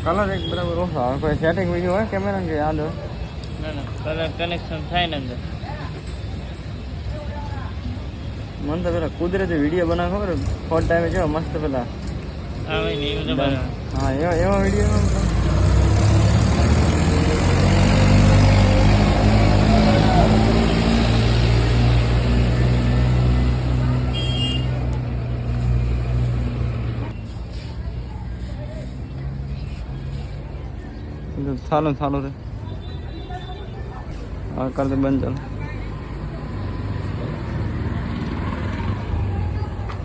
Colour એક બરાબર ઓછો આવે. કોઈ સેટિંગ વિડીયો હોય કેમેરા કે યાદ હોય? ના કલર કનેક્શન થાય ને અંદર. મને તો પેલા કુદરતી વિડીયો બનાવ ખબર ફોન ટાઈમે કેવો મસ્ત પેલા આવે ને એવું તો બનાવે. હા એવા વિડીયો ચાલો રે. હા કર દે બંધ ચાલો.